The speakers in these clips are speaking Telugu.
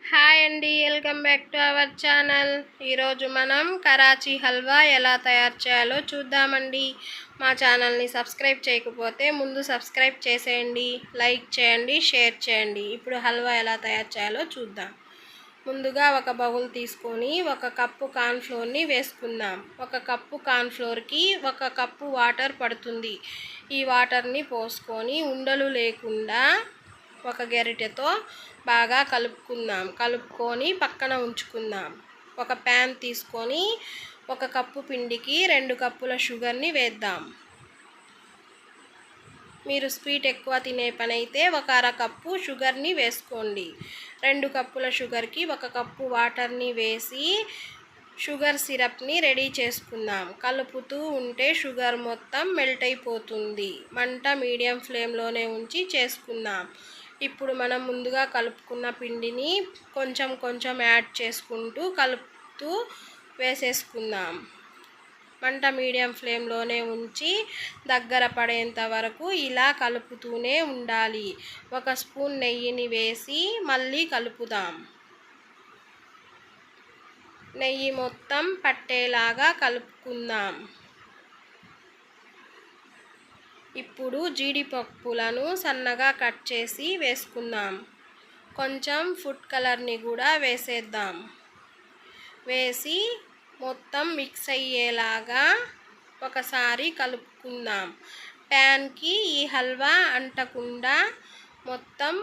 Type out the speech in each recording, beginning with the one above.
హాయ్ అండి, welcome back to our channel. ఈరోజు మనం కరాచీ హల్వా ఎలా తయారు చేయాలో చూద్దామండి. మా ఛానల్ని సబ్స్క్రైబ్ చేయకపోతే ముందు సబ్స్క్రైబ్ చేసేయండి, లైక్ చేయండి, షేర్ చేయండి. ఇప్పుడు హల్వా ఎలా తయారు చేయాలో చూద్దాం. ముందుగా ఒక బౌల్ తీసుకొని 1 కప్పు కార్న్ఫ్లోర్ని వేసుకుందాం. 1 కప్పు కార్న్ఫ్లోర్కి 1 కప్పు వాటర్ పడుతుంది. ఈ వాటర్ని పోసుకొని ఉండలు లేకుండా ఒక గరిటెతో బాగా కలుపుకొని పక్కన ఉంచుకుందాం. ఒక ప్యాన్ తీసుకొని 1 కప్పు పిండికి 2 కప్పుల షుగర్ని వేద్దాం. మీరు స్వీట్ ఎక్కువ తినే పని అయితే 1/2 కప్పు షుగర్ని వేసుకోండి. 2 కప్పుల షుగర్కి 1 కప్పు వాటర్ని వేసి షుగర్ సిరప్ని రెడీ చేసుకుందాం. కలుపుతూ ఉంటే షుగర్ మొత్తం మెల్ట్ అయిపోతుంది. మంట మీడియం ఫ్లేమ్లోనే ఉంచి చేసుకుందాం. ఇప్పుడు మనం ముందుగా కలుపుకున్న పిండిని కొంచెం యాడ్ చేసుకుంటూ కలుపుతూ వేసేసుకుందాం. మంట మీడియం ఫ్లేమ్లోనే ఉంచి దగ్గర పడేంత వరకు ఇలా కలుపుతూనే ఉండాలి. 1 స్పూన్ నెయ్యిని వేసి మళ్ళీ కలుపుదాం. నెయ్యి మొత్తం పట్టేలాగా కలుపుకుందాం. ఇప్పుడు జీడిపప్పులను సన్నగా కట్ చేసి వేసుకుందాం. కొంచెం ఫుడ్ కలర్ని కూడా వేసేద్దాం. వేసి మొత్తం మిక్స్ అయ్యేలాగా ఒకసారి కలుపుకుందాం. ప్యాన్కి ఈ హల్వా అంటకుండా మొత్తం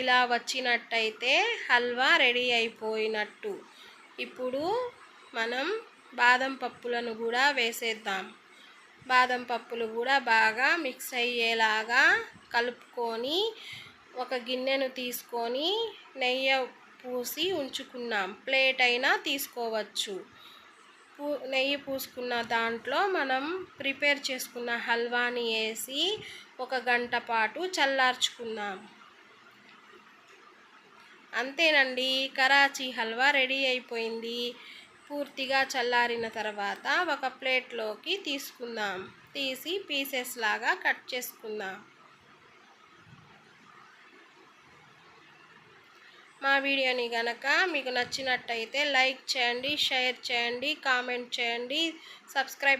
ఇలా వచ్చినట్టయితే హల్వా రెడీ అయిపోయినట్టు. ఇప్పుడు మనం బాదం పప్పులను కూడా వేసేద్దాం. బాదం పప్పులు కూడా బాగా మిక్స్ అయ్యేలాగా కలుపుకొని ఒక గిన్నెను తీసుకొని నెయ్యి పూసి ఉంచుకున్నాం. ప్లేట్ అయినా తీసుకోవచ్చు. నెయ్యి పూసుకున్న దాంట్లో మనం ప్రిపేర్ చేసుకున్న హల్వాని వేసి 1 గంట పాటు చల్లార్చుకుందాం. అంతేనండి, కరాచీ హల్వా రెడీ అయిపోయింది. పూర్తిగా చల్లారిన తర్వాత ఒక ప్లేట్లోకి తీసుకుందాం. తీసి పీసెస్ లాగా కట్ చేసుకుందాం. మా వీడియోని గనక మీకు నచ్చినట్టయితే లైక్ చేయండి, షేర్ చేయండి, కామెంట్ చేయండి, సబ్స్క్రైబ్